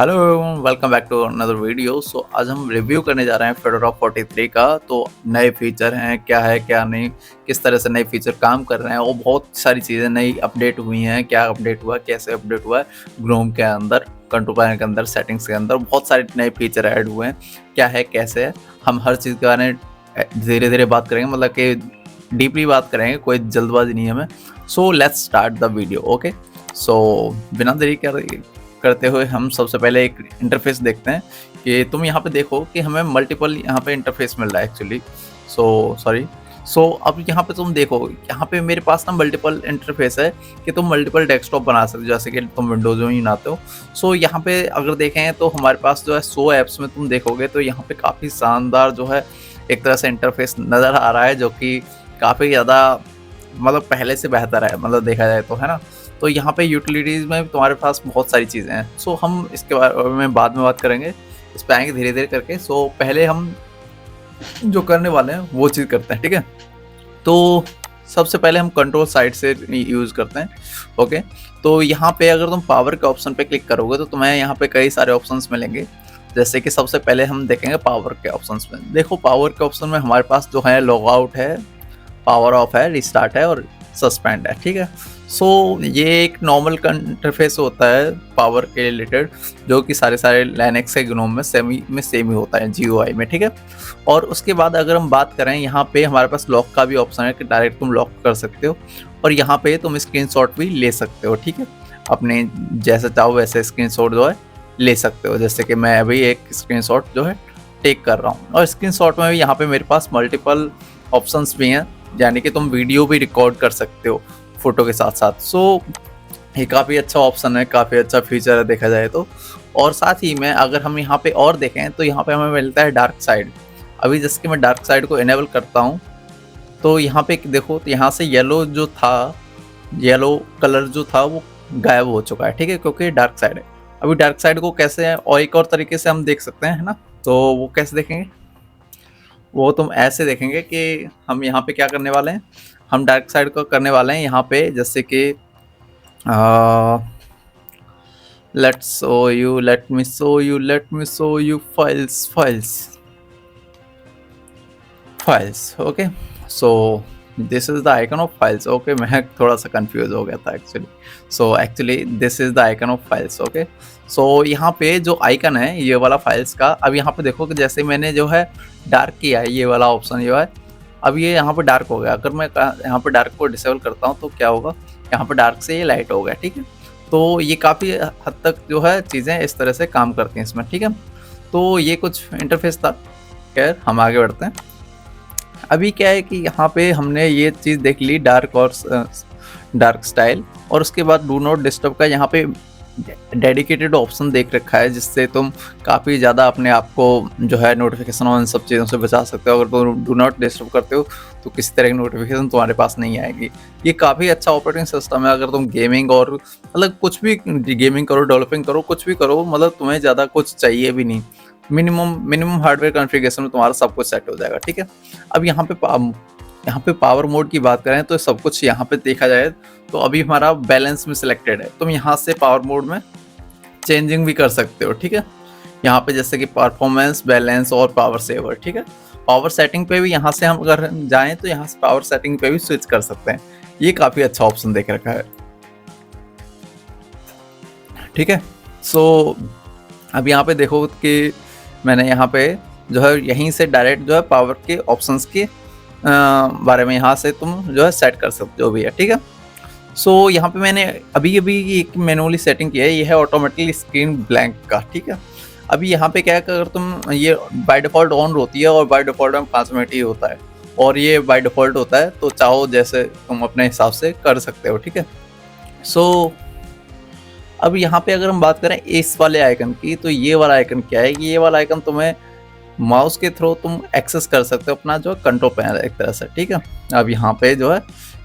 Hello, welcome back to another video. आज हम review करने जा रहे हैं फेडोरा 43 का। तो नए फीचर हैं, क्या है क्या नहीं, किस तरह से नए फीचर काम कर रहे हैं, और बहुत सारी चीज़ें नई अपडेट हुई हैं। क्या अपडेट हुआ, कैसे अपडेट हुआ है, ग्रोम के अंदर, कंट्रोल पैनल के अंदर, सेटिंग्स के अंदर बहुत सारे नए फीचर ऐड हुए हैं। क्या है कैसे है, हम हर चीज़ के बारे में धीरे धीरे बात करेंगे, मतलब कि डीपली बात करेंगे, कोई जल्दबाजी नहीं है हमें। So let's start the video. Okay, so बिना देरी करते हुए हम सबसे पहले एक इंटरफेस देखते हैं कि तुम यहाँ पे देखो कि हमें मल्टीपल यहाँ पे इंटरफेस मिल रहा है एक्चुअली। सो अब यहाँ पे तुम देखो, यहाँ पे मेरे पास ना मल्टीपल इंटरफेस है कि तुम मल्टीपल डेस्कटॉप बना सकते हो, जैसे कि तुम विंडोज में ही बनाते हो। सो यहाँ पे अगर देखें तो हमारे पास जो है 100 ऐप्स में तुम देखोगे तो यहाँ पे काफ़ी शानदार जो है एक तरह से इंटरफेस नज़र आ रहा है, जो कि काफ़ी ज़्यादा मतलब पहले से बेहतर है, मतलब देखा जाए तो, है ना। तो यहाँ पे यूटिलिटीज़ में तुम्हारे पास बहुत सारी चीज़ें हैं। सो हम इसके बारे में बाद में बात करेंगे, इस पे आएंगे धीरे धीरे करके। सो पहले हम जो करने वाले हैं वो चीज़ करते हैं, ठीक है। तो सबसे पहले हम कंट्रोल साइड से यूज़ करते हैं। ओके, तो यहाँ पे अगर तुम पावर के ऑप्शन पे क्लिक करोगे तो तुम्हें यहाँ पे कई सारे ऑप्शंस मिलेंगे। जैसे कि सबसे पहले हम देखेंगे पावर के ऑप्शंस में। देखो, पावर के ऑप्शन में हमारे पास जो है लॉग आउट है, पावर ऑफ है, रिस्टार्ट है और सस्पेंड है, ठीक है। सो ये एक नॉर्मल इंटरफेस होता है पावर के रिलेटेड, जो कि सारे लाइनक्स के ग्नोम में सेम ही होता है जीयूआई में, ठीक है। और उसके बाद अगर हम बात करें, यहाँ पे हमारे पास लॉक का भी ऑप्शन है कि डायरेक्ट तुम लॉक कर सकते हो, और यहाँ पे तुम स्क्रीनशॉट भी ले सकते हो, ठीक है। अपने जैसे चाहो वैसे स्क्रीनशॉट जो है ले सकते हो। जैसे कि मैं अभी एक स्क्रीनशॉट जो है टेक कर रहा हूँ, और स्क्रीनशॉट में भी यहाँ पे मेरे पास मल्टीपल ऑप्शंस भी हैं, यानी कि तुम वीडियो भी रिकॉर्ड कर सकते हो फोटो के साथ साथ। सो ये काफ़ी अच्छा ऑप्शन है, काफ़ी अच्छा फीचर है देखा जाए तो। और साथ ही में अगर हम यहाँ पे और देखें तो यहाँ पे हमें मिलता है डार्क साइड। अभी जैसे कि मैं डार्क साइड को इनेबल करता हूँ तो यहाँ पे देखो, तो यहाँ से येलो जो था, येलो कलर जो था वो गायब हो चुका है, ठीक है, क्योंकि डार्क साइड है। अभी डार्क साइड को कैसे है और एक और तरीके से हम देख सकते हैं, है ना। तो वो कैसे देखेंगे, वो तुम ऐसे देखेंगे कि हम यहाँ पे क्या करने वाले हैं, हम डार्क साइड को करने वाले हैं यहाँ पे, जैसे कि let me show you files। Okay, so this is the icon of files. Okay, मैं थोड़ा सा कंफ्यूज हो गया था actually. So actually this is the icon of files. Okay, so यहाँ पे जो आइकन है ये वाला फाइल्स का, अब यहाँ पे देखो कि जैसे मैंने जो है डार्क किया है, ये वाला ऑप्शन जो है, अब ये यहाँ पे डार्क हो गया। अगर मैं यहाँ पे डार्क को डिसेबल करता हूँ तो क्या होगा, यहाँ पे डार्क से ये लाइट हो गया, ठीक है। तो ये काफ़ी हद तक जो है चीज़ें इस तरह से काम करती हैं इसमें, ठीक है। तो ये कुछ इंटरफेस था। खैर, हम आगे बढ़ते हैं। अभी क्या है कि यहाँ पे हमने ये चीज़ देख ली, डार्क और डार्क स्टाइल, और उसके बाद डू नॉट डिस्टर्ब का यहाँ पे डेडिकेटेड ऑप्शन देख रखा है, जिससे तुम काफ़ी ज़्यादा अपने आप को जो है नोटिफिकेशन और इन सब चीज़ों से बचा सकते हो। अगर तुम डू नॉट डिस्टर्ब करते हो तो किसी तरह की नोटिफिकेशन तुम्हारे पास नहीं आएगी। ये काफ़ी अच्छा ऑपरेटिंग सिस्टम है। अगर तुम गेमिंग और मतलब कुछ भी गेमिंग करो, डेवलपिंग करो, कुछ भी करो, मतलब तुम्हें ज़्यादा कुछ चाहिए भी नहीं। मिनिमम हार्डवेयर कॉन्फ़िगरेशन में तुम्हारा सब कुछ सेट हो जाएगा, ठीक है। अब यहाँ पे पावर मोड की बात करें तो सब कुछ यहाँ पे देखा जाए तो अभी हमारा बैलेंस में सिलेक्टेड है। तुम यहाँ से पावर मोड में चेंजिंग भी कर सकते हो, ठीक है। यहाँ पे जैसे कि परफॉर्मेंस, बैलेंस और पावर सेवर, ठीक है। पावर सेटिंग पे भी यहाँ से हम अगर जाएं तो यहाँ से पावर सेटिंग पे भी स्विच कर सकते हैं। ये काफ़ी अच्छा ऑप्शन देख रखा है, ठीक है। सो अब यहाँ पे देखो कि मैंने यहाँ पे जो है यहीं से डायरेक्ट जो है पावर के ऑप्शंस के बारे में यहाँ से तुम जो है सेट कर सकते हो भी है, ठीक है। सो यहाँ पे मैंने अभी अभी एक मैनुअली सेटिंग किया है, ये है ऑटोमेटिकली स्क्रीन ब्लैंक का, ठीक है। अभी यहाँ पे क्या है कि अगर तुम ये बाय डिफ़ॉल्ट ऑन होती है और बाय डिफ़ॉल्ट में 5 मिनट ही होता है, और ये बाय डिफ़ॉल्ट होता है, तो चाहो जैसे तुम अपने हिसाब से कर सकते हो, ठीक है। सो अब यहाँ पे अगर हम बात करें इस वाले आइकन की, तो ये वाला आइकन क्या है कि ये वाला आइकन तुम्हें माउस के थ्रू तुम एक्सेस कर सकते हो अपना जो कंट्रोल पैनल एक तरह से, ठीक है। अब यहाँ पे जो है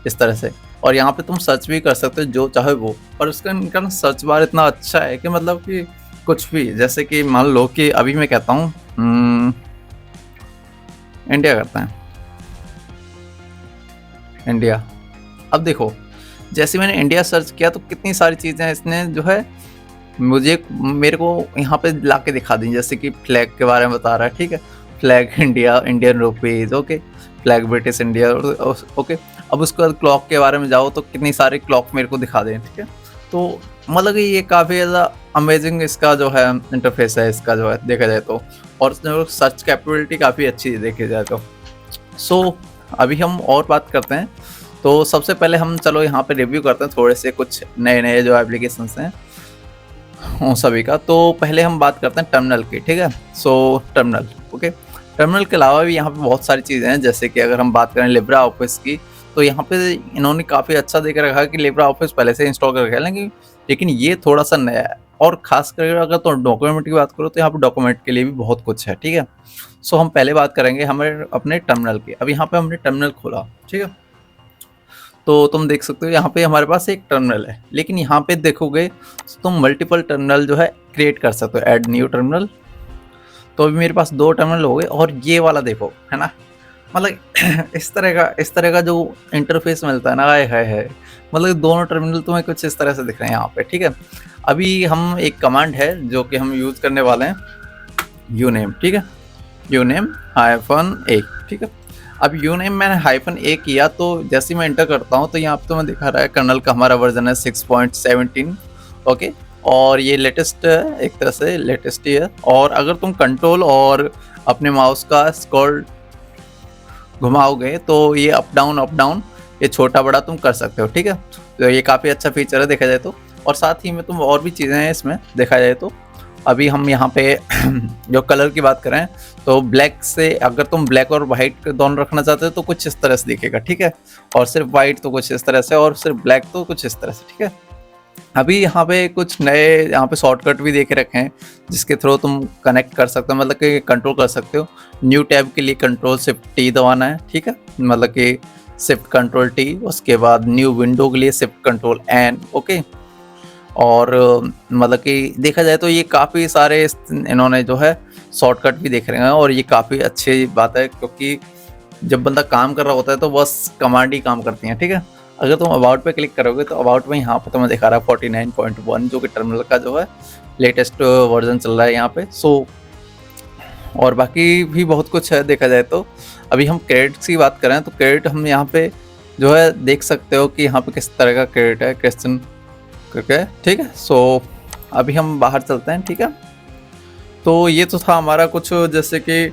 इस तरह से, और यहाँ पे तुम सर्च भी कर सकते हो जो चाहे वो, और उसका इनका सर्च बार इतना अच्छा है कि मतलब कि कुछ भी, जैसे कि मान लो कि अभी मैं कहता हूँ इंडिया करते हैं, इंडिया। अब देखो, जैसे मैंने इंडिया सर्च किया तो कितनी सारी चीज़ें इसने जो है मुझे मेरे को यहाँ पे ला के दिखा दें, जैसे कि फ्लैग के बारे में बता रहा है, ठीक है, flag India, Indian rupees, okay, flag British India, okay. अब उसके बाद क्लॉक के बारे में जाओ तो कितनी सारी क्लॉक मेरे को दिखा दें, ठीक है। तो मतलब कि ये काफ़ी ज़्यादा अमेजिंग इसका जो है इंटरफेस है, इसका जो है देखा जाए तो, और जो सर्च कैपेबिलिटी काफ़ी अच्छी है देखी जाए तो। सो अभी हम और बात करते हैं। तो सबसे पहले हम चलो यहाँ पे रिव्यू करते हैं थोड़े से कुछ नए-नए जो एप्लीकेशंस हैं उन सभी का। तो पहले हम बात करते हैं टर्मिनल की, ठीक है। So terminal, okay. टर्मिनल के अलावा भी यहाँ पे बहुत सारी चीज़ें हैं, जैसे कि अगर हम बात करें लिब्रा ऑफिस की, तो यहाँ पे इन्होंने काफ़ी अच्छा देख रखा है कि लिब्रा ऑफिस पहले से इंस्टॉल कर रखा है, लेकिन ये थोड़ा-सा नया है। और ख़ास कर अगर तो डॉक्यूमेंट की बात करो तो यहाँ पे डॉक्यूमेंट के लिए भी बहुत कुछ है, ठीक है। सो हम पहले बात करेंगे हमारे अपने टर्मिनल की। अब यहाँ पे हमने टर्मिनल खोला, ठीक है। तो तुम देख सकते हो यहाँ पे हमारे पास एक टर्मिनल है, लेकिन यहाँ पे देखोगे तो तुम मल्टीपल टर्मिनल जो है क्रिएट कर सकते हो, ऐड न्यू टर्मिनल। तो अभी मेरे पास 2 टर्मिनल हो गए, और ये वाला देखो, है ना, मतलब इस तरह का जो इंटरफेस मिलता है ना, हाय हाय हाय, मतलब दोनों टर्मिनल तुम्हें कुछ इस तरह से दिख रहे हैं यहाँ पे, ठीक है। अभी हम एक कमांड है जो कि हम यूज़ करने वाले हैं, यूनेम, ठीक है, यूनेम -a, ठीक है। अब यूनेम मैंने -a किया, तो जैसे ही मैं एंटर करता हूँ तो यहाँ पे तुम्हें दिखा रहा है कर्नल का हमारा वर्जन है 6.17, ओके। और ये लेटेस्ट है, एक तरह से लेटेस्ट ही है। और अगर तुम कंट्रोल और अपने माउस का स्क्रॉल घुमाओगे तो ये अप डाउन ये छोटा बड़ा तुम कर सकते हो, ठीक है। तो ये काफ़ी अच्छा फीचर है देखा जाए तो। और साथ ही में तुम और भी चीज़ें हैं इसमें देखा जाए तो। अभी हम यहाँ पे जो कलर की बात करें तो ब्लैक से, अगर तुम ब्लैक और वाइट दोनों रखना चाहते हो तो कुछ इस तरह से दिखेगा, ठीक है। और सिर्फ वाइट तो कुछ इस तरह से, और सिर्फ ब्लैक तो कुछ इस तरह से, ठीक है। अभी यहाँ पे कुछ नए यहाँ पे शॉर्टकट भी देके रखे हैं जिसके थ्रू तुम कनेक्ट कर सकते हो, मतलब कि कंट्रोल कर सकते हो। न्यू टैब के लिए कंट्रोल शिफ्ट टी दबाना है, ठीक है, मतलब कि शिफ्ट कंट्रोल टी। उसके बाद न्यू विंडो के लिए शिफ्ट कंट्रोल एन, ओके। और मतलब कि देखा जाए तो ये काफ़ी सारे इन्होंने जो है शॉर्टकट भी देख रहे हैं, और ये काफ़ी अच्छी बात है, क्योंकि जब बंदा काम कर रहा होता है तो बस कमांड ही काम करती हैं, ठीक है। अगर तुम अबाउट पे क्लिक करोगे तो अबाउट में यहाँ पे तुम्हें दिखा रहा है 49.1, जो कि टर्मिनल का जो है लेटेस्ट वर्जन चल रहा है यहाँ पे। सो और बाकी भी बहुत कुछ है देखा जाए तो। अभी हम क्रेडिट्स की बात करें तो क्रेडिट हम यहाँ पे जो है देख सकते हो कि यहाँ पे किस तरह का क्रेडिट है, क्वेश्चन करके, ठीक है। सो अभी हम बाहर चलते हैं, ठीक है। तो ये तो था हमारा कुछ, जैसे कि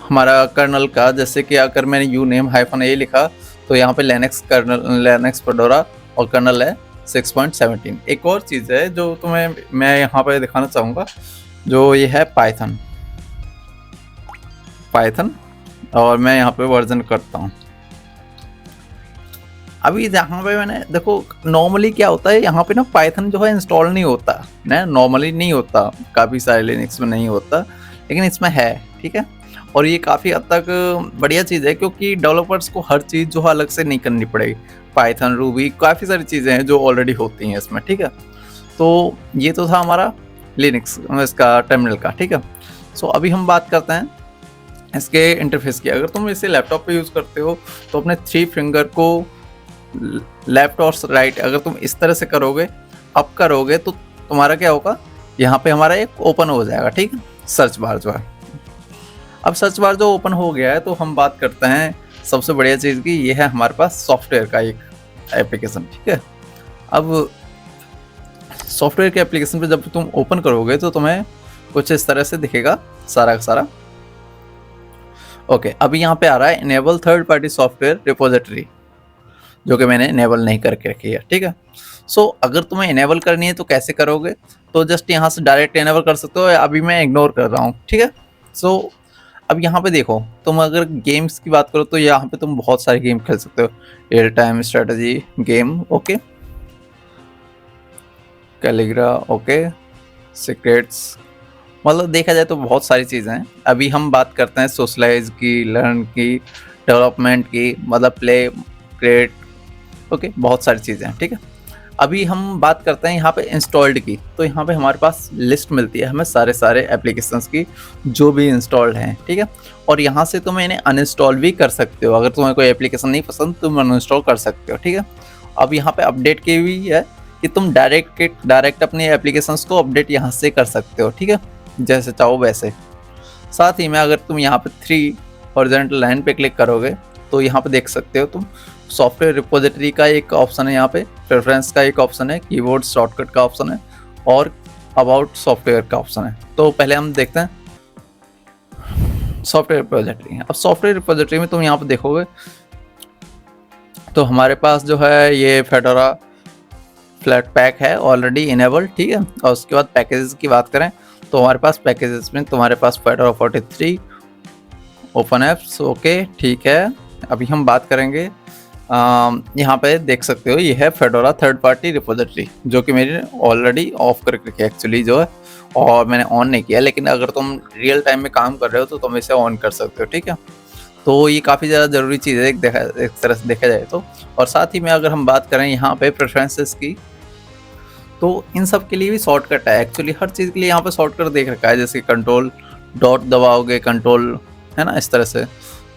हमारा कर्नल का, जैसे कि अगर मैंने यूनेम -a लिखा तो यहाँ पे लिनक्स फेडोरा और कर्नल है 6.17। एक और चीज़ है जो तुम्हें मैं यहाँ पे दिखाना चाहूँगा, जो ये है पाइथन, और मैं यहाँ पे वर्जन करता हूँ। अभी यहाँ पे मैंने देखो, नॉर्मली क्या होता है यहाँ पे ना, पाइथन जो है इंस्टॉल नहीं होता ना, नॉर्मली नहीं होता, काफ़ी सारे लिनक्स में नहीं होता, लेकिन इसमें है, ठीक है। और ये काफ़ी हद तक बढ़िया चीज़ है, क्योंकि डेवलपर्स को हर चीज़ जो है अलग से नहीं करनी पड़ेगी। पाइथन, रूबी, काफ़ी सारी चीज़ें हैं जो ऑलरेडी होती हैं इसमें, ठीक है। तो ये तो था हमारा लिनक्स इसका टर्मिनल का, ठीक है। सो अभी हम बात करते हैं इसके इंटरफेस की। अगर तुम इसे लैपटॉप पे यूज़ करते हो तो अपने 3 फिंगर को लेफ्ट और राइट अगर तुम इस तरह से करोगे, अप करोगे, तो तुम्हारा क्या होगा, यहाँ पे हमारा एक ओपन हो जाएगा, ठीक है, सर्च बार जो है। अब सर्च बार जो ओपन हो गया है तो हम बात करते हैं सबसे बढ़िया चीज़ की, ये है हमारे पास सॉफ्टवेयर का एक एप्लीकेशन, ठीक है। अब सॉफ्टवेयर के एप्लीकेशन पे जब तुम ओपन करोगे तो तुम्हें कुछ इस तरह से दिखेगा सारा का सारा, ओके। अभी यहाँ पे आ रहा है enable third party software repository, जो कि मैंने इनेबल नहीं करके रखी है, ठीक है। सो अगर तुम्हें इनेबल करनी है तो कैसे करोगे, तो जस्ट यहाँ से डायरेक्ट इनेबल कर सकते हो, अभी मैं इग्नोर कर रहा हूँ, ठीक है। सो अब यहाँ पे देखो, तुम अगर गेम्स की बात करो तो यहाँ पे तुम बहुत सारे गेम खेल सकते हो, real time strategy game, okay, कैलिग्रा, ओके, सीक्रेट्स, मतलब देखा जाए तो बहुत सारी चीज़ें हैं। अभी हम बात करते हैं सोशलाइज की, लर्न की, डेवलपमेंट की, मतलब प्ले, क्रिएट, ओके, बहुत सारी चीज़ें हैं, ठीक है। अभी हम बात करते हैं यहाँ पे इंस्टॉल्ड की, तो यहाँ पे हमारे पास लिस्ट मिलती है हमें सारे एप्लीकेशंस की जो भी इंस्टॉल्ड हैं, ठीक है। और यहाँ से तुम इन्हें अनइंस्टॉल भी कर सकते हो, अगर तुम्हें कोई एप्लीकेशन नहीं पसंद तुम अनइंस्टॉल कर सकते हो, ठीक है। अब यहाँ पे अपडेट की भी है कि तुम डायरेक्ट अपनी एप्लीकेशंस को अपडेट यहाँ से कर सकते हो, ठीक है, जैसे चाहो वैसे। साथ ही में अगर तुम यहाँ पे 3 हॉरिजॉन्टल लाइन पे क्लिक करोगे तो यहाँ पे देख सकते हो तुम सॉफ्टवेयर रिपोजिटरी का एक ऑप्शन है, यहाँ पे प्रेफरेंस का एक ऑप्शन है, कीबोर्ड शॉर्टकट का ऑप्शन है और अबाउट सॉफ्टवेयर का ऑप्शन है। तो पहले हम देखते हैं सॉफ्टवेयर रिपोजिटरी। अब सॉफ्टवेयर रिपोजिटरी में तुम यहाँ पे देखोगे तो हमारे पास जो है ये फेडोरा फ्लैट पैक है ऑलरेडी इनेबल, ठीक है। और उसके बाद पैकेजेस की बात करें तो हमारे पास पैकेजेस में तुम्हारे पास फेडोरा 43 ओपन एप्स, ओके, ठीक है। अभी हम बात करेंगे यहाँ पे देख सकते हो ये है फेडोरा थर्ड पार्टी रिपोजिटरी, जो कि मेरी ऑलरेडी ऑफ करके रखी है एक्चुअली जो है, और मैंने ऑन नहीं किया। लेकिन अगर तुम रियल टाइम में काम कर रहे हो तो तुम इसे ऑन कर सकते हो, ठीक है। तो ये काफ़ी ज़्यादा ज़रूरी चीज़ है एक तरह से देखा जाए तो। और साथ ही में अगर हम बात करें यहाँ पे प्रेफरेंसेस की, तो इन सब के लिए भी शॉर्टकट है एक्चुअली, हर चीज़ के लिए यहाँ पे शॉर्टकट देख रखा है, जैसे कंट्रोल डॉट दबाओगे कंट्रोल, है ना, इस तरह से।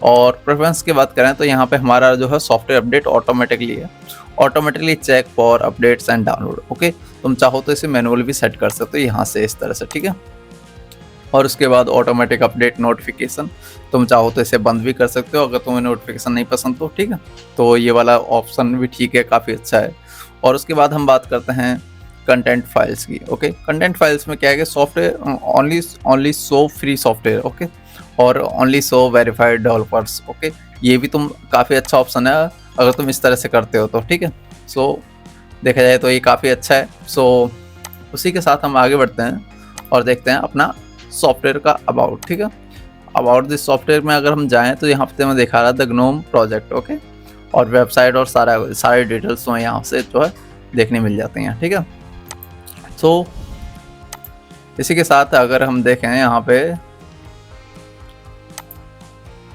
और प्रेफरेंस की बात करें तो यहाँ पे हमारा जो है सॉफ्टवेयर अपडेट ऑटोमेटिकली है, automatically check for updates and download, okay. तुम चाहो तो इसे मैनुअली भी सेट कर सकते हो यहाँ से इस तरह से, ठीक है। और उसके बाद ऑटोमेटिक अपडेट नोटिफिकेशन, तुम चाहो तो इसे बंद भी कर सकते हो अगर तुम्हें नोटिफिकेशन नहीं पसंद तो, ठीक है। तो ये वाला ऑप्शन भी ठीक है, काफ़ी अच्छा है। और उसके बाद हम बात करते हैं कंटेंट फाइल्स की, ओके। कंटेंट फाइल्स में क्या है कि software only so free software, okay, और only so verified developers, okay. ये भी तुम काफ़ी अच्छा ऑप्शन है अगर तुम इस तरह से करते हो तो, ठीक है। सो देखा जाए तो ये काफ़ी अच्छा है। सो उसी के साथ हम आगे बढ़ते हैं और देखते हैं अपना सॉफ्टवेयर का अबाउट, ठीक है। अबाउट दिस सॉफ्टवेयर में अगर हम जाएं तो यहाँ पे मैं दिखा रहा था ग्नोम प्रोजेक्ट, ओके, और वेबसाइट और सारे डिटेल्स तो यहाँ से जो है देखने मिल जाती हैं, ठीक है। तो इसी के साथ अगर हम देखें यहाँ पे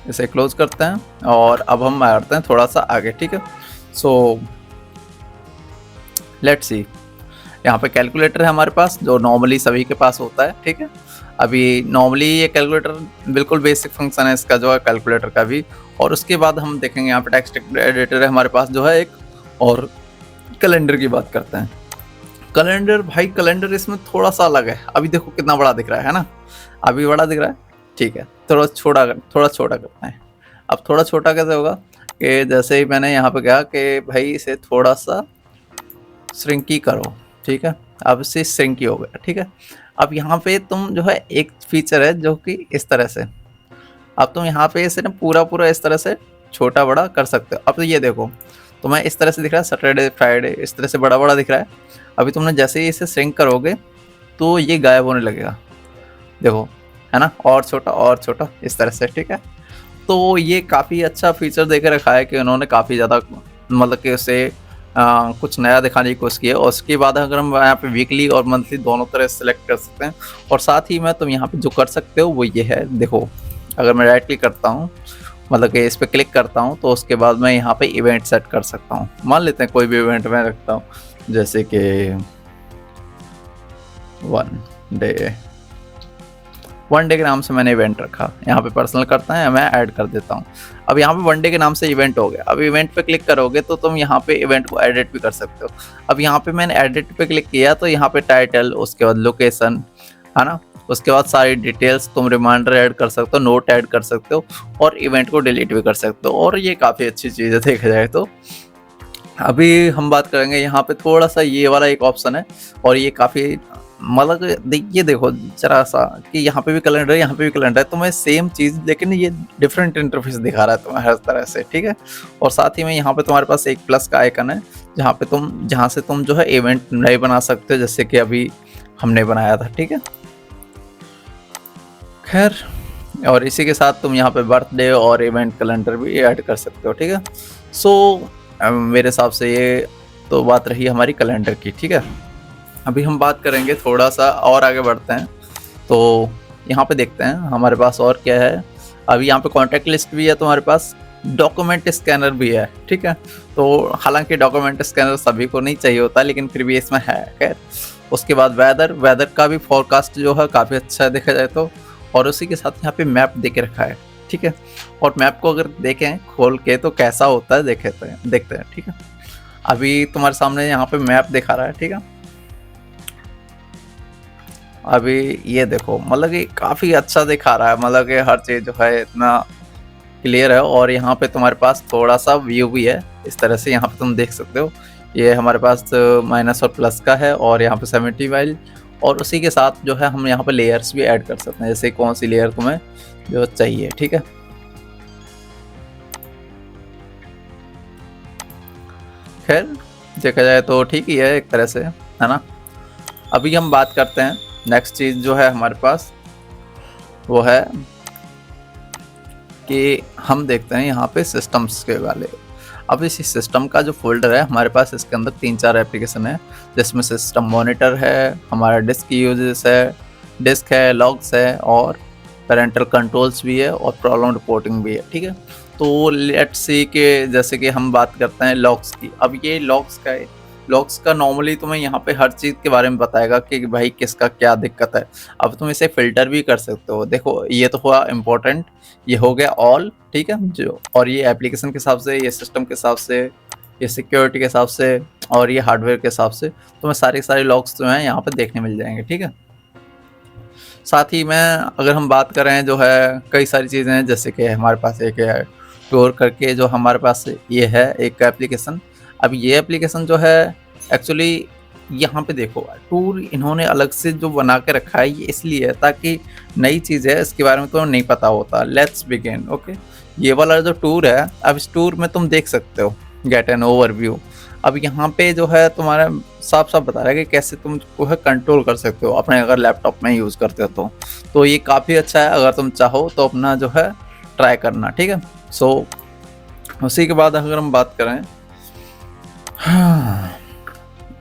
इसे क्लोज करते हैं और अब हम आते हैं थोड़ा सा आगे, ठीक है। सो लेट्स सी, यहाँ पे कैलकुलेटर है हमारे पास जो नॉर्मली सभी के पास होता है, ठीक है। अभी नॉर्मली ये कैलकुलेटर बिल्कुल बेसिक फंक्शन है इसका जो है कैलकुलेटर का भी। और उसके बाद हम देखेंगे यहाँ पे टेक्स्ट एडिटर है हमारे पास जो है एक, और कैलेंडर की बात करते हैं। कैलेंडर, भाई कैलेंडर इसमें थोड़ा सा अलग है। अभी देखो कितना बड़ा दिख रहा है ना, अभी बड़ा दिख रहा है, ठीक है। थोड़ा छोटा करना है। अब थोड़ा छोटा कैसे होगा कि जैसे ही मैंने यहाँ पे कहा कि भाई इसे थोड़ा सा श्रिंकी करो, ठीक है। अब इसे श्रिंकी हो गया, ठीक है। अब यहाँ पे तुम जो है एक फीचर है जो कि इस तरह से, अब तुम यहाँ पे इसे ना पूरा इस तरह से छोटा बड़ा कर सकते हो। अब तो ये देखो तुम्हें इस तरह से दिख रहा है, सैटरडे फ्राइडे इस तरह से बड़ा दिख रहा है। अभी तुमने जैसे ही इसे श्रिंक करोगे तो ये गायब होने लगेगा, देखो, है ना, और छोटा इस तरह से, ठीक है। तो ये काफ़ी अच्छा फीचर दे के रखा है कि उन्होंने काफ़ी ज़्यादा मतलब कि उसे कुछ नया दिखाने की कोशिश की है। और उसके बाद अगर हम यहाँ पे वीकली और मंथली दोनों तरह सेलेक्ट कर सकते हैं। और साथ ही में तुम यहाँ पे जो कर सकते हो वो ये है, देखो अगर मैं राइट क्लिक करता हूँ, मतलब कि इस पर क्लिक करता हूँ, तो उसके बाद मैं यहाँ पे इवेंट सेट कर सकता हूँ। मान लेते हैं कोई भी इवेंट मैं रखता हूँ, जैसे कि 1 डे के नाम से मैंने इवेंट रखा। यहाँ पे पर्सनल करता है, मैं ऐड कर देता हूँ। अब यहाँ पे 1 डे के नाम से इवेंट हो गया। अब इवेंट पे क्लिक करोगे तो तुम यहाँ पे इवेंट को एडिट भी कर सकते हो। अब यहाँ पे मैंने एडिट पे क्लिक किया तो यहाँ पे टाइटल, उसके बाद लोकेशन, है ना, उसके बाद सारी डिटेल्स, तुम रिमाइंडर ऐड कर सकते हो, नोट ऐड कर सकते हो, और इवेंट को डिलीट भी कर सकते हो। और ये काफ़ी अच्छी चीज़ है देखा जाए तो। अभी हम बात करेंगे यहाँ पे थोड़ा सा ये वाला एक ऑप्शन है, और ये काफ़ी मतलब ये देखो जरा सा कि यहाँ पे भी कैलेंडर है, यहाँ पे भी कैलेंडर है, तुम्हें सेम चीज़ लेकिन ये डिफरेंट इंटरफेस दिखा रहा है तुम्हें हर तरह से, ठीक है। और साथ ही में यहाँ पे तुम्हारे पास एक प्लस का आइकन है जहाँ से तुम जो है इवेंट नए बना सकते हो, जैसे कि अभी हमने बनाया था, ठीक है। खैर, और इसी के साथ तुम यहाँ पे बर्थडे और इवेंट कैलेंडर भी ऐड कर सकते हो, ठीक है। सो मेरे हिसाब से ये तो बात रही हमारी कैलेंडर की, ठीक है। अभी हम बात करेंगे थोड़ा सा और आगे बढ़ते हैं, तो यहाँ पे देखते हैं हमारे पास और क्या है। अभी यहाँ पे कॉन्टैक्ट लिस्ट भी है तुम्हारे पास, डॉक्यूमेंट स्कैनर भी है, ठीक है। तो हालांकि डॉक्यूमेंट स्कैनर सभी को नहीं चाहिए होता, लेकिन फिर भी इसमें है। खैर, उसके बाद वेदर का भी फोरकास्ट जो है काफ़ी अच्छा है देखा जाए तो। और उसी के साथ यहाँ पे मैप दे के रखा है, ठीक है। और मैप को अगर देखें खोल के तो कैसा होता है देखते हैं, ठीक है। अभी तुम्हारे सामने यहाँ पे मैप दिखा रहा है, ठीक है। अभी ये देखो, मतलब कि काफ़ी अच्छा दिखा रहा है, मतलब कि हर चीज़ जो है इतना क्लियर है। और यहाँ पे तुम्हारे पास थोड़ा सा व्यू भी है, इस तरह से यहाँ पे तुम देख सकते हो। ये हमारे पास माइनस और प्लस का है, और यहाँ पे 70 वाइल, और उसी के साथ जो है हम यहाँ पे लेयर्स भी ऐड कर सकते हैं, जैसे कौन सी लेयर तुम्हें जो चाहिए, ठीक है। खैर देखा जाए तो ठीक ही है एक तरह से, है ना। अभी हम बात करते हैं नेक्स्ट चीज़ जो है हमारे पास, वो है कि हम देखते हैं यहाँ पे सिस्टम्स के वाले। अब इस सिस्टम का जो फोल्डर है हमारे पास, इसके अंदर 3-4 एप्लीकेशन है, जिसमें सिस्टम मॉनिटर है, हमारा डिस्क यूजेस है, डिस्क है, लॉग्स है, और पेरेंटल कंट्रोल्स भी है, और प्रॉब्लम रिपोर्टिंग भी है, ठीक है। तो लेट्स सी के जैसे कि हम बात करते हैं लॉग्स की। अब ये लॉग्स का नॉर्मली तुम्हें यहाँ पे हर चीज़ के बारे में बताएगा कि भाई किसका क्या दिक्कत है। अब तुम इसे फ़िल्टर भी कर सकते हो। देखो ये तो हुआ इम्पोर्टेंट, ये हो गया ऑल, ठीक है जो, और ये एप्लीकेशन के हिसाब से, ये सिस्टम के हिसाब से, ये सिक्योरिटी के हिसाब से, और ये हार्डवेयर के हिसाब से तुम्हें सारे लॉग्स जो हैं यहाँ पर देखने मिल जाएंगे, ठीक है। साथ ही में अगर हम बात करें जो है कई सारी चीज़ें हैं, जैसे कि हमारे पास एक है टूर करके, जो हमारे पास ये है एक एप्लीकेशन। अब ये एप्लीकेशन जो है एक्चुअली यहाँ पे देखो, टूर इन्होंने अलग से जो बना के रखा है ये इसलिए है ताकि नई चीज़ है इसके बारे में तो नहीं पता होता। Let's begin, okay. ये वाला जो टूर है, अब इस टूर में तुम देख सकते हो गेट एन ओवरव्यू। अब यहाँ पे जो है तुम्हारा साफ साफ बता रहा है कि कैसे तुम जो है कंट्रोल कर सकते हो अपने, अगर लैपटॉप में यूज़ करते हो तो ये काफ़ी अच्छा है। अगर तुम चाहो तो अपना जो है ट्राई करना, ठीक है। सो उसी के बाद अगर हम बात करें,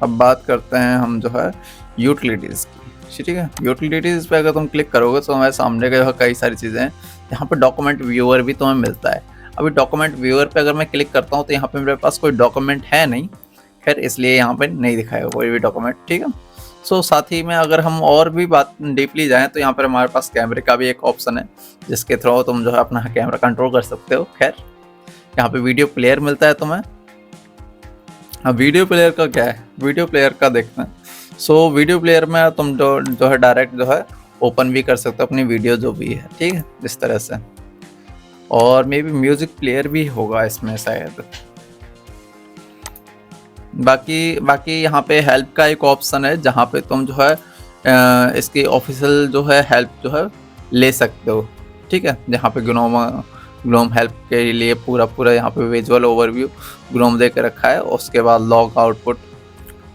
अब बात करते हैं हम जो है यूटिलिटीज़ की, ठीक है। यूटिलिटीज़ पे अगर तुम क्लिक करोगे तो हमारे सामने जो है कई सारी चीज़ें हैं। यहाँ पे डॉक्यूमेंट व्यूअर भी तुम्हें मिलता है। अभी डॉक्यूमेंट व्यूअर पे अगर मैं क्लिक करता हूँ तो यहाँ पे मेरे पास कोई डॉक्यूमेंट है नहीं, खैर इसलिए यहाँ पे नहीं दिखाएगा कोई भी डॉक्यूमेंट, ठीक है। सो साथ ही में अगर हम और भी बात डीपली जाएँ तो यहाँ पर हमारे पास कैमरे का भी एक ऑप्शन है, जिसके थ्रू तुम जो है अपना कैमरा कंट्रोल कर सकते हो। खैर यहाँ पे वीडियो प्लेयर मिलता है तुम्हें। अब वीडियो प्लेयर का क्या है, वीडियो प्लेयर का देखते हैं। सो वीडियो प्लेयर में तुम जो है डायरेक्ट जो है ओपन भी कर सकते हो अपनी वीडियो जो भी है, ठीक है, इस तरह से। और मे बी म्यूजिक प्लेयर भी होगा इसमें शायद। बाकी यहाँ पे हेल्प का एक ऑप्शन है, जहाँ पे तुम जो है इसकी ऑफिशियल जो है हेल्प जो है ले सकते हो, ठीक है। जहाँ पे ग्नोम हेल्प के लिए पूरा यहाँ पे विजुअल ओवरव्यू ग्नोम दे के रखा है, उसके बाद लॉग आउटपुट,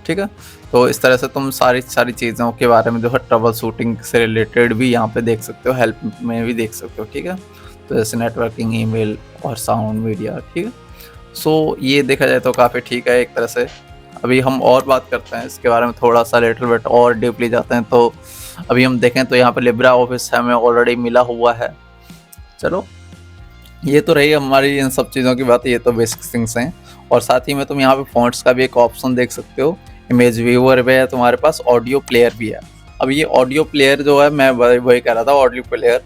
ठीक है। तो इस तरह से तुम सारी चीज़ों के बारे में जो है ट्रबल शूटिंग से रिलेटेड भी यहाँ पे देख सकते हो, हेल्प में भी देख सकते हो, ठीक है। तो जैसे नेटवर्किंग, ईमेल और साउंड मीडिया, ठीक है। सो ये देखा जाए तो काफ़ी ठीक है एक तरह से। अभी हम और बात करते हैं इसके बारे में, थोड़ा सा लिटिल बिट और डीपली जाते हैं। तो अभी हम देखें तो यहाँ पे लिब्रा ऑफिस हमें ऑलरेडी मिला हुआ है। चलो ये तो रही हमारी इन सब चीज़ों की बात, ये तो बेसिक थिंग्स हैं। और साथ ही में तुम यहाँ पे फॉन्ट्स का भी एक ऑप्शन देख सकते हो, इमेज व्यूअर भी है तुम्हारे पास, ऑडियो प्लेयर भी है। अब ये ऑडियो प्लेयर जो है, मैं वही कह रहा था ऑडियो प्लेयर।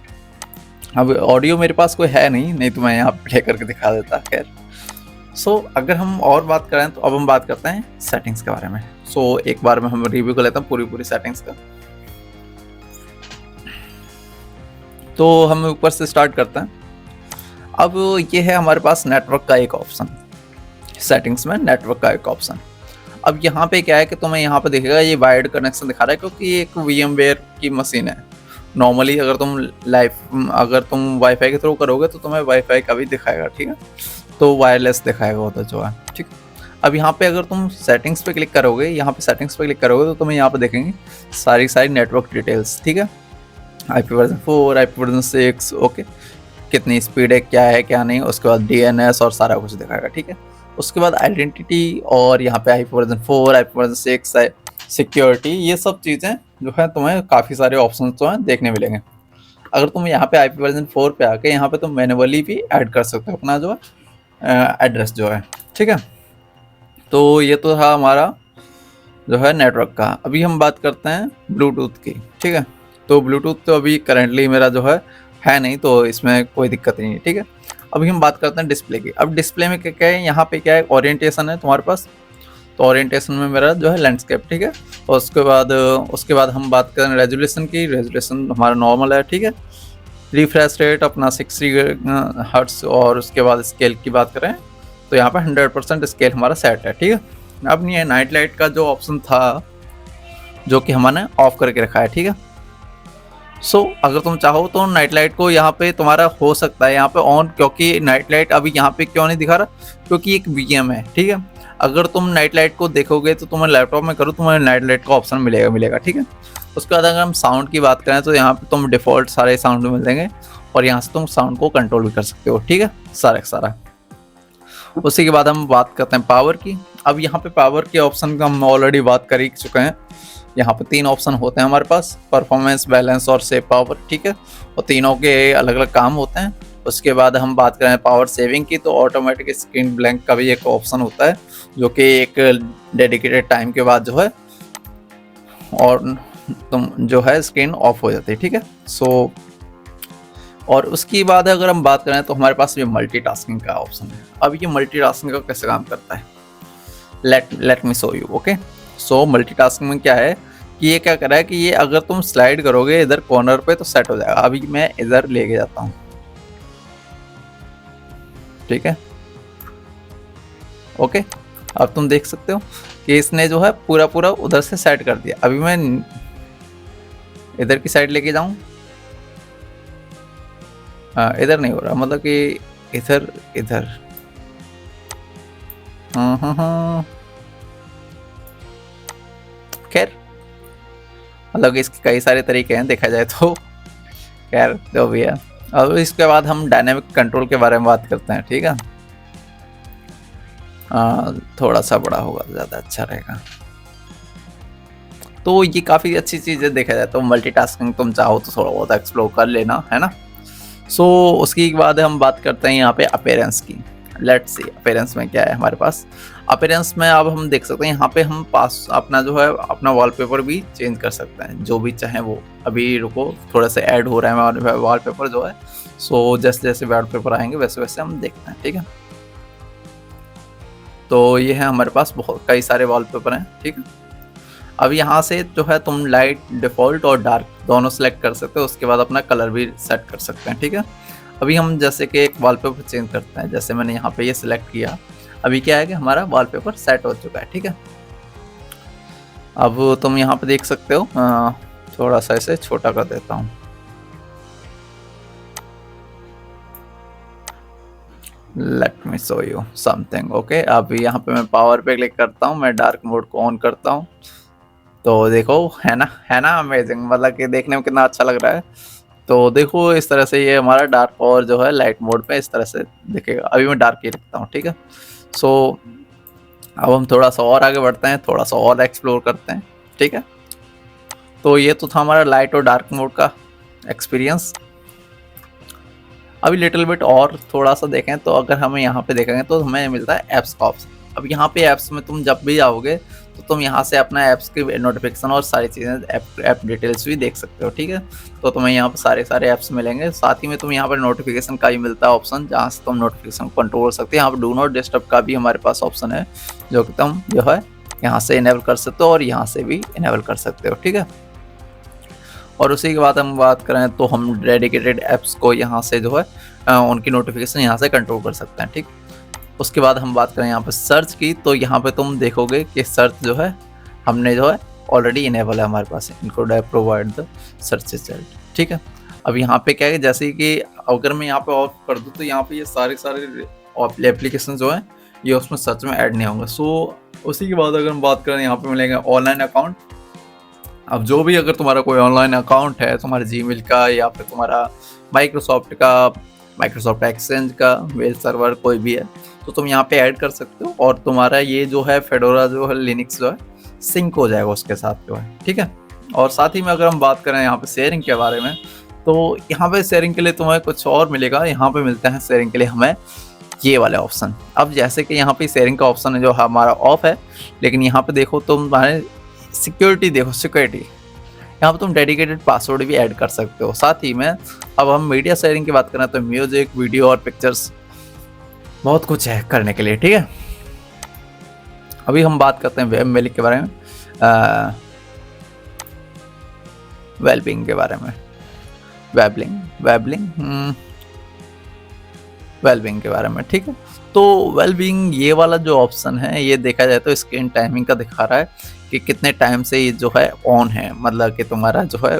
अब ऑडियो मेरे पास कोई है नहीं तो मैं यहाँ प्ले करके दिखा देता। खैर सो अगर हम और बात करें तो अब हम बात करते हैं सेटिंग्स के बारे में। सो एक बार में हम रिव्यू कर लेते हैं पूरी सेटिंग्स का। तो हम ऊपर से स्टार्ट करते हैं। अब ये है हमारे पास नेटवर्क का एक ऑप्शन, सेटिंग्स में नेटवर्क का एक ऑप्शन। अब यहाँ पे क्या है कि तुम्हें यहाँ पे दिखेगा ये वायर्ड कनेक्शन दिखा रहा है, क्योंकि ये एक VMware की मशीन है। नॉर्मली अगर तुम वाईफाई के थ्रू करोगे तो तुम्हें वाईफाई का भी दिखाएगा, ठीक है। तो वायरलेस दिखाएगा वो तो जो है, ठीक। अब यहाँ पे अगर तुम सेटिंग्स पे क्लिक करोगे, यहाँ पे सेटिंग्स पे क्लिक करोगे तो तुम्हें यहाँ पे देखेंगे सारी नेटवर्क डिटेल्स, ठीक है। IP version 4, IP version 6, okay, कितनी स्पीड है, क्या है क्या नहीं, उसके बाद DNS और सारा कुछ दिखाएगा, ठीक है। उसके बाद आइडेंटिटी, और यहाँ पे IP वर्जन 4, IP वर्जन 6 है, सिक्योरिटी, ये सब चीज़ें जो है तुम्हें काफ़ी सारे ऑप्शन जो हैं देखने मिलेंगे। अगर तुम यहाँ पे IP वर्जन 4 पे आके यहाँ पे तुम मैन्युअली भी ऐड कर सकते हो अपना जो है एड्रेस जो है, ठीक है। तो ये तो था हमारा जो है नेटवर्क का। अभी हम बात करते हैं ब्लूटूथ की, ठीक है। तो ब्लूटूथ तो अभी करेंटली मेरा जो है नहीं, तो इसमें कोई दिक्कत नहीं है, ठीक है। अभी हम बात करते हैं डिस्प्ले की। अब डिस्प्ले में क्या है, यहाँ पे क्या है, ओरिएंटेशन है तुम्हारे पास तो ओरिएंटेशन में मेरा जो है लैंडस्केप, ठीक है। और उसके बाद हम बात करें रेजोल्यूशन की। रेजोल्यूशन हमारा नॉर्मल है, ठीक है। रिफ्रेश रेट अपना 60 हर्ट्ज, और उसके बाद स्केल की बात करें तो यहाँ पे 100% स्केल हमारा सेट है, ठीक है। अब ये नाइट लाइट का जो ऑप्शन था जो कि हमने ऑफ करके रखा है, ठीक है। सो अगर तुम चाहो तो नाइट लाइट को यहाँ पे तुम्हारा हो सकता है यहाँ पे ऑन, क्योंकि नाइट लाइट अभी यहाँ पे क्यों नहीं दिखा रहा, क्योंकि एक वीएम है, ठीक है। अगर तुम नाइट लाइट को देखोगे तो तुम्हें लैपटॉप में करो, तुम्हें नाइट लाइट का ऑप्शन मिलेगा, ठीक है। उसके बाद अगर हम साउंड की बात करें तो यहाँ पे तुम डिफ़ॉल्ट सारे साउंड मिल देंगे, और यहाँ से तुम साउंड को कंट्रोल भी कर सकते हो, ठीक है, सारा। उसी के बाद हम बात करते हैं पावर की। अब यहाँ पे पावर के ऑप्शन का हम ऑलरेडी बात कर ही चुके हैं। यहाँ पे 3 ऑप्शन होते हैं हमारे पास, परफॉर्मेंस, बैलेंस और सेव पावर, ठीक है। और तीनों के अलग अलग काम होते हैं। उसके बाद हम बात करें पावर सेविंग की, तो ऑटोमेटिक स्क्रीन ब्लैंक का भी एक ऑप्शन होता है, जो कि एक डेडिकेटेड टाइम के बाद जो है और तुम जो है स्क्रीन ऑफ हो जाती है, ठीक है। सो और उसके बाद अगर हम बात करें तो हमारे पास ये मल्टीटास्किंग का ऑप्शन है। अब ये मल्टीटास्किंग का कैसे काम करता है, let me show you, okay. So multitasking में क्या है कि ये क्या कर रहा है कि ये अगर तुम स्लाइड करोगे इधर कॉर्नर पे तो सेट हो जाएगा। अभी मैं इधर लेके जाता हूँ, ठीक है, ओके। अब तुम देख सकते हो कि इसने जो है पूरा उधर से सेट कर दिया। अभी मैं इधर की साइड लेके जाऊं, इधर नहीं हो रहा, मतलब कि इधर खैर, मतलब कि इसके कई सारे तरीके हैं देखा जाए तो, खैर जो भी है। अब इसके बाद हम डायनेमिक कंट्रोल के बारे में बात करते हैं, ठीक है। थोड़ा सा बड़ा होगा तो ज़्यादा अच्छा रहेगा। तो ये काफ़ी अच्छी चीज़ है देखा जाए तो। मल्टीटास्किंग तुम चाहो तो थोड़ा बहुत एक्सप्लोर कर लेना, है ना। सो उसके बाद हम बात करते हैं यहाँ पे अपीयरेंस की। लेट्स सी अपीयरेंस में क्या है हमारे पास। अपीयरेंस में अब हम देख सकते हैं यहाँ पे हम पास अपना जो है अपना वॉलपेपर भी चेंज कर सकते हैं, जो भी चाहे वो। अभी रुको, थोड़ा सा ऐड हो रहा है हमारे वॉलपेपर जो है। सो जैसे जैसे वॉलपेपर आएंगे वैसे वैसे हम देखते हैं, ठीक है। तो ये है हमारे पास बहुत कई सारे वॉलपेपर हैं, ठीक है। अब यहाँ से जो है तुम लाइट, डिफ़ॉल्ट और डार्क दोनों सेलेक्ट कर सकते हो। उसके बाद अपना कलर भी सेट कर सकते हैं, ठीक है। अभी हम जैसे कि एक वॉलपेपर चेंज करते हैं, जैसे मैंने यहाँ पे ये सिलेक्ट किया। अभी क्या है कि हमारा वॉलपेपर सेट हो चुका है, ठीक है। अब तुम यहाँ पे देख सकते हो, थोड़ा सा इसे छोटा कर देता हूँ। Let me show you something, okay. अब यहाँ पे मैं पावर पे क्लिक करता हूँ, मैं डार्क मोड को ऑन करता हूँ। तो देखो, है ना अमेजिंग, मतलब कि देखने में कितना अच्छा लग रहा है। तो देखो इस तरह से ये हमारा डार्क और जो है लाइट मोड पे इस तरह से दिखेगा। अभी मैं डार्क ही रखता हूँ, ठीक है। सो अब हम थोड़ा सा और आगे बढ़ते हैं, थोड़ा सा और एक्सप्लोर करते हैं, ठीक है। तो ये तो था हमारा लाइट और डार्क मोड का एक्सपीरियंस। अभी लिटिल बिट और थोड़ा सा देखें तो अगर हमें यहाँ पे देखेंगे तो हमें मिलता है ऐप्स का ऑप्शन। अब यहाँ पे ऐप्स में तुम जब भी जाओगे तो तुम यहाँ से अपना ऐप्स की नोटिफिकेशन और सारी चीज़ें ऐप डिटेल्स भी देख सकते हो, ठीक है। तो तुम्हें यहाँ पर सारे ऐप्स मिलेंगे। साथ ही में तुम यहाँ पर नोटिफिकेशन का भी मिलता है ऑप्शन, जहाँ से तुम नोटिफिकेशन को कंट्रोल कर सकते हो। यहाँ पर डू नॉट डिस्टर्ब का भी हमारे पास ऑप्शन है, जो कि तुम जो है यहाँ से इनेबल कर सकते हो और यहाँ से भी इनेबल कर सकते हो, ठीक है। और उसी के बाद हम बात करें तो हम डेडिकेटेड ऐप्स को यहाँ से जो है उनकी नोटिफिकेशन यहाँ से कंट्रोल कर सकते हैं, ठीक। उसके बाद हम बात करें यहाँ पे सर्च की, तो यहाँ पे तुम देखोगे कि सर्च जो है हमने जो है ऑलरेडी इनेबल है हमारे पास, इनको प्रोवाइड द सर्च रिजल्ट, ठीक है। अब यहाँ पे क्या है, जैसे कि अगर मैं यहाँ पे ऑफ कर दूँ तो यहाँ पे ये सारे एप्लीकेशन जो है ये उसमें सर्च में ऐड नहीं होंगे। सो उसी के बाद अगर हम बात करें यहाँ पे मिलेंगे ऑनलाइन अकाउंट। अब जो भी अगर तुम्हारा कोई ऑनलाइन अकाउंट है, तुम्हारे जीमेल का या फिर तुम्हारा माइक्रोसॉफ्ट एक्सचेंज का मेल सर्वर कोई भी है, तो तुम यहाँ पे ऐड कर सकते हो और तुम्हारा ये जो है फेडोरा जो है लिनक्स जो है सिंक हो जाएगा उसके साथ जो है, ठीक है। और साथ ही में अगर हम बात करें यहाँ पे शेयरिंग के बारे में, तो यहाँ पे शेयरिंग के लिए तुम्हें कुछ और मिलेगा। यहाँ पे मिलते हैं शेयरिंग के लिए हमें ये वाले ऑप्शन। अब जैसे कि यहाँ पे शेयरिंग का ऑप्शन है जो हमारा ऑफ है, लेकिन यहाँ पे देखो तुम्हारे सिक्योरिटी, देखो सिक्योरिटी, यहाँ पर तुम डेडिकेटेड पासवर्ड भी ऐड कर सकते हो। साथ ही में अब हम मीडिया शेयरिंग की बात करें तो म्यूजिक, वीडियो और पिक्चर्स, बहुत कुछ है करने के लिए, ठीक है। अभी हम बात करते हैं वेब मेलिंग के बारे में, वेलबिंग के बारे में, वेलबिंग के बारे में, ठीक है। तो वेलबिंग ये वाला जो ऑप्शन है, ये देखा जाए तो स्क्रीन टाइमिंग का दिखा रहा है कि कितने टाइम से ये जो है ऑन है, मतलब कि तुम्हारा जो है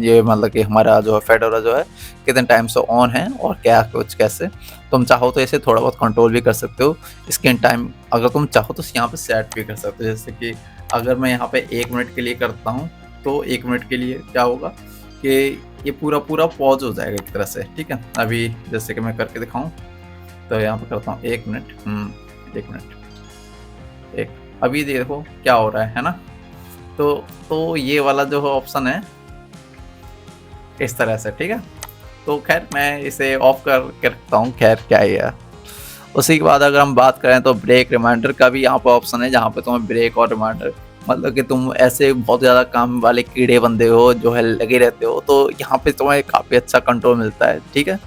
ये मतलब कि हमारा जो है फेडोरा जो है कितने टाइम से ऑन है और क्या कुछ कैसे। तुम चाहो तो इसे थोड़ा बहुत कंट्रोल भी कर सकते हो स्क्रीन टाइम, अगर तुम चाहो तो यहाँ पे सेट भी कर सकते हो। जैसे कि अगर मैं यहाँ पे 1 मिनट के लिए करता हूँ तो 1 मिनट के लिए क्या होगा कि ये पूरा पॉज हो जाएगा एक तरह से, ठीक है। अभी जैसे कि मैं करके दिखाऊं तो यहाँ पे करता हूँ 1 मिनट, 1 मिनट, एक, अभी देखो क्या हो रहा है ना। तो ये वाला जो ऑप्शन है इस तरह से, ठीक है। तो खैर मैं इसे ऑफ कर रखता हूँ, खैर क्या ही है। उसी के बाद अगर हम बात करें तो ब्रेक रिमाइंडर का भी यहाँ पर ऑप्शन है, जहाँ पे तुम्हें ब्रेक और रिमाइंडर, मतलब कि तुम ऐसे बहुत ज़्यादा काम वाले कीड़े बंदे हो जो है लगे रहते हो, तो यहाँ पे तुम्हें काफ़ी अच्छा कंट्रोल मिलता है, ठीक है।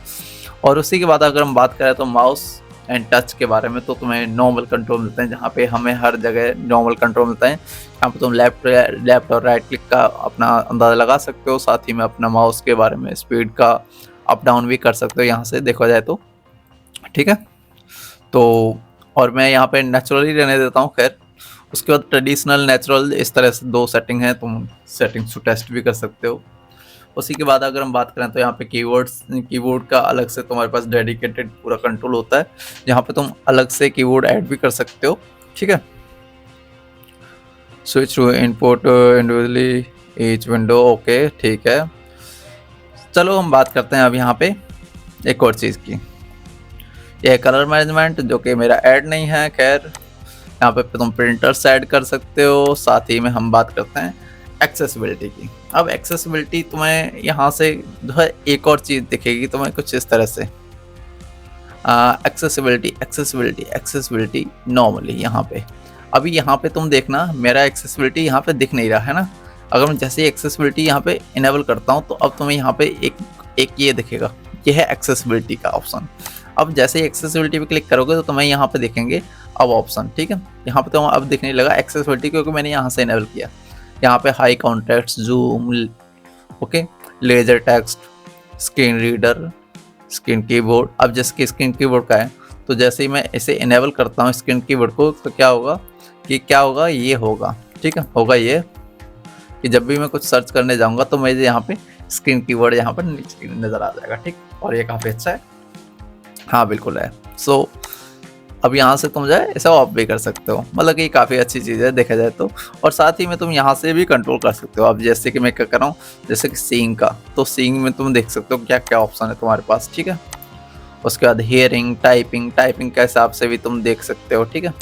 और उसी के बाद अगर हम बात करें तो माउस एंड टच के बारे में, तो तुम्हें नॉर्मल कंट्रोल मिलते हैं, जहाँ पे हमें हर जगह नॉर्मल कंट्रोल मिलता है। यहाँ पे तुम लेफ्ट और राइट क्लिक का अपना अंदाज़ा लगा सकते हो, साथ ही में अपना माउस के बारे में स्पीड का अप डाउन भी कर सकते हो यहाँ से देखा जाए तो, ठीक है। तो और मैं यहाँ पे नेचुरली रहने देता हूँ, खैर। उसके बाद ट्रेडिशनल, नेचुरल, इस तरह से 2 सेटिंग है, तुम सेटिंग्स को टेस्ट भी कर सकते हो। उसी के बाद अगर हम बात करें तो यहाँ पे कीबोर्ड का अलग से तुम्हारे पास डेडिकेटेड पूरा कंट्रोल होता है, जहाँ पे तुम अलग से कीबोर्ड ऐड भी कर सकते हो, ठीक है। Switch to input individually each window, okay, ठीक है। चलो हम बात करते हैं अब यहाँ पे एक और चीज़ की, यह कलर मैनेजमेंट, जो कि मेरा ऐड नहीं है। खैर यहाँ पे तुम प्रिंटर्स ऐड कर सकते हो, साथ ही में हम बात करते हैं एक्सेसिबिलिटी की। अब एक्सेसिबिलिटी तुम्हें यहाँ से जो है एक और चीज़ दिखेगी तुम्हें कुछ इस तरह से, एक्सेसिबिलिटी नॉर्मली यहाँ पे। अभी यहाँ पे तुम देखना मेरा एक्सेसिबिलिटी यहाँ पे दिख नहीं रहा है ना। अगर मैं जैसे एक्सेसिबिलिटी यहाँ पे इनेबल करता हूँ तो अब तुम्हें यहाँ पे एक ये दिखेगा, ये है एक्सेसिबिलिटी का ऑप्शन। अब जैसे ही एक्सेसिबिलिटी पे क्लिक करोगे तो तुम्हें यहाँ पे दिखेंगे अब ऑप्शन, ठीक है। यहाँ पे तुम्हें अब दिखने लगा एक्सेसिबिलिटी, क्योंकि मैंने यहाँ से इनेबल किया। यहाँ पे high contrast, zoom, okay, larger text, screen reader, screen keyboard. अब जैसे कि स्क्रीन कीबोर्ड का है, तो जैसे ही मैं इसे इनेबल करता हूँ स्क्रीन कीबोर्ड को, तो क्या होगा ये होगा, ठीक है, होगा ये कि जब भी मैं कुछ सर्च करने जाऊँगा तो मुझे यहाँ पे स्क्रीन कीबोर्ड यहाँ पर नीचे नज़र आ जाएगा, ठीक। और ये काफ़ी अच्छा है, हाँ बिल्कुल है। सो अब यहाँ से तुम जाए इसे ऑफ भी कर सकते हो, मतलब कि काफ़ी अच्छी चीज़ है देखा जाए तो। और साथ ही में तुम यहाँ से भी कंट्रोल कर सकते हो। अब जैसे कि मैं क्या कर रहा हूँ, जैसे कि सीइंग का, तो सीइंग में तुम देख सकते हो क्या क्या ऑप्शन है तुम्हारे पास, ठीक है। उसके बाद हियरिंग, टाइपिंग के हिसाब से भी तुम देख सकते हो, ठीक है।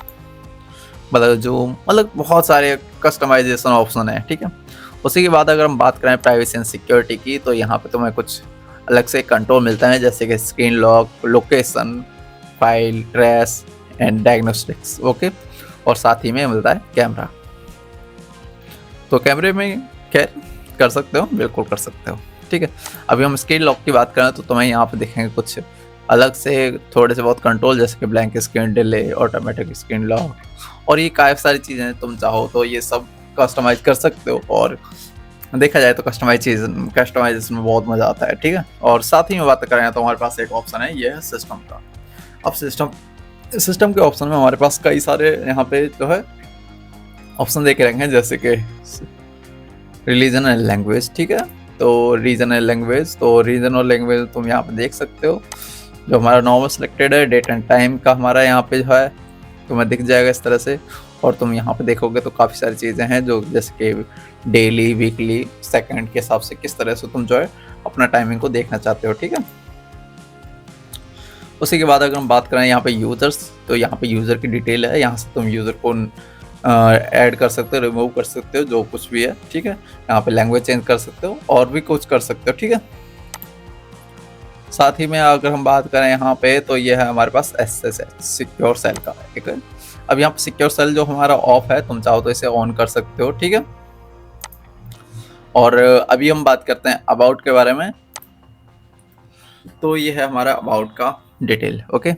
मतलब बहुत सारे कस्टमाइजेशन ऑप्शन है, ठीक है। उसी के बाद अगर हम बात करें प्राइवेसी एंड सिक्योरिटी की, तो यहाँ पे तुम्हें कुछ अलग से कंट्रोल मिलता है, जैसे कि screen lock, location, file trace and diagnostics, okay. और साथ ही में मिलता है कैमरा। तो कैमरे में खैर कर सकते हो, बिल्कुल कर सकते हो, ठीक है। अभी हम स्क्रीन लॉक की बात करें तो तुम्हें यहाँ पे दिखेंगे कुछ अलग से थोड़े से बहुत कंट्रोल, जैसे कि blank screen delay, automatic screen lock, और ये काफ़ी सारी चीज़ें हैं। तुम चाहो तो ये सब कस्टमाइज कर सकते हो, और देखा जाए तो कस्टमाइजेशन में बहुत मज़ा आता है, ठीक है। और साथ ही में बात करें तो हमारे पास एक ऑप्शन है, ये है सिस्टम का। अब सिस्टम के ऑप्शन में हमारे पास कई सारे यहाँ पे जो है ऑप्शन देखे रहेंगे, जैसे कि रिलीजन एंड लैंग्वेज, ठीक है। तो रीजनल लैंग्वेज तुम यहाँ पे देख सकते हो, जो हमारा नॉर्मल सिलेक्टेड है। डेट एंड टाइम का हमारा यहाँ पे जो है तुम्हें दिख जाएगा इस तरह से। और तुम यहाँ पे देखोगे तो काफ़ी सारी चीज़ें हैं, जो जैसे कि डेली, वीकली, सेकंड के हिसाब से किस तरह से तुम जो है अपना टाइमिंग को देखना चाहते हो, ठीक है। उसी के बाद अगर हम बात करें यहाँ पे यूज़र्स, तो यहाँ पे यूज़र की डिटेल है, यहाँ से तुम यूज़र को ऐड कर सकते हो, रिमूव कर सकते हो, जो कुछ भी है, ठीक है। यहाँ पे लैंग्वेज चेंज कर सकते हो और भी कुछ कर सकते हो, ठीक है। साथ ही में अगर हम बात करें यहाँ पे, तो ये है हमारे पास SSH सिक्योर सेल का, ठीक है। अब यहाँ पे सिक्योर सेल जो हमारा ऑफ है, तुम चाहो तो इसे ऑन कर सकते हो, ठीक है। और अभी हम बात करते हैं अबाउट के बारे में। तो ये है हमारा अबाउट का detail, okay.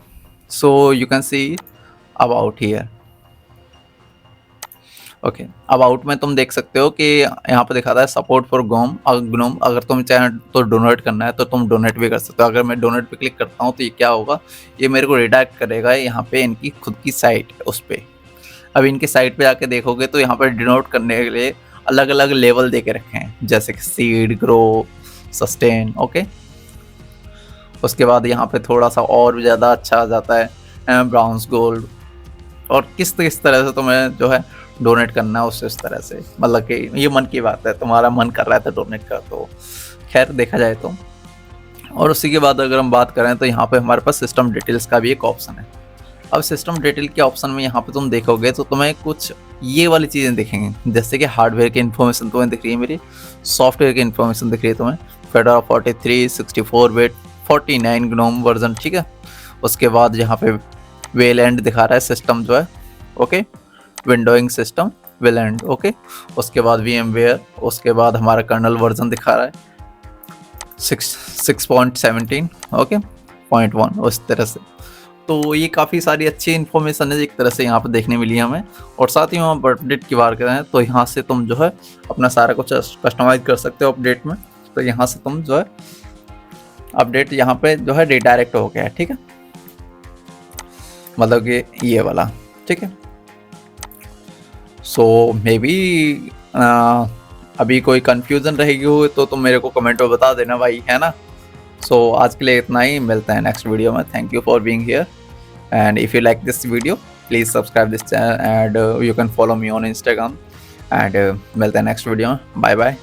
So you can see about here, okay, about में तुम देख सकते हो कि यहाँ पे दिखा रहा है सपोर्ट फॉर ग्नोम। अगर तुम चाहे तो डोनेट करना है तो तुम डोनेट भी कर सकते हो। अगर मैं डोनेट पे क्लिक करता हूँ तो ये क्या होगा, ये मेरे को रिडायरेक्ट करेगा यहाँ पे इनकी खुद की साइट है उस पे। अब इनकी साइट पे जाके देखोगे तो यहाँ पर डोनेट करने के लिए अलग अलग लेवल दे के रखे हैं, जैसे कि सीड, ग्रो, सस्टेन। ओके, उसके बाद यहाँ पे थोड़ा सा और भी ज़्यादा अच्छा आ जाता है ब्राउन्स, गोल्ड, और किस तरह से तुम्हें जो है डोनेट करना है उससे, इस तरह से। मतलब कि ये मन की बात है, तुम्हारा मन कर रहा है तो डोनेट कर, तो खैर देखा जाए तो। और उसी के बाद अगर हम बात करें तो यहाँ पे हमारे पास सिस्टम डिटेल्स का भी एक ऑप्शन है। अब सिस्टम डिटेल के ऑप्शन में यहाँ पे तुम देखोगे तो तुम्हें कुछ ये वाली चीज़ें दिखेंगी, जैसे कि हार्डवेयर की इन्फॉर्मेशन तुम्हें दिख रही है मेरी, सॉफ्टवेयर की इन्फॉर्मेशन दिख रही है तुम्हें, फेडोरा 43, 64 बिट, 49 ग्नोम वर्जन, ठीक है। उसके बाद यहाँ पे वेलैंड दिखा रहा है सिस्टम जो है, okay, windowing system Wayland, okay. उसके बाद VMware, उसके बाद हमारा कर्नल वर्जन दिखा रहा है 6.17, ओके, 0.1, उस तरह से। तो ये काफ़ी सारी अच्छी इन्फॉर्मेशन है एक तरह से यहाँ पे देखने मिली हमें। और साथ ही हम अपडेट की बात करें तो यहाँ से तुम जो है अपना सारा कुछ कस्टमाइज कर सकते हो अपडेट में। तो यहाँ से तुम जो है अपडेट यहाँ पे जो है रिडायरेक्ट हो गया है, ठीक है, मतलब कि ये वाला, ठीक है। सो मे बी अभी कोई कन्फ्यूज़न रहेगी हो तो तुम मेरे को कमेंट में बता देना भाई, है ना। सो आज के लिए इतना ही, मिलते हैं नेक्स्ट वीडियो में। Thank you for being here, and if you like this video please subscribe this channel and you can follow me on Instagram, and मिलते हैं नेक्स्ट वीडियो में। Bye bye.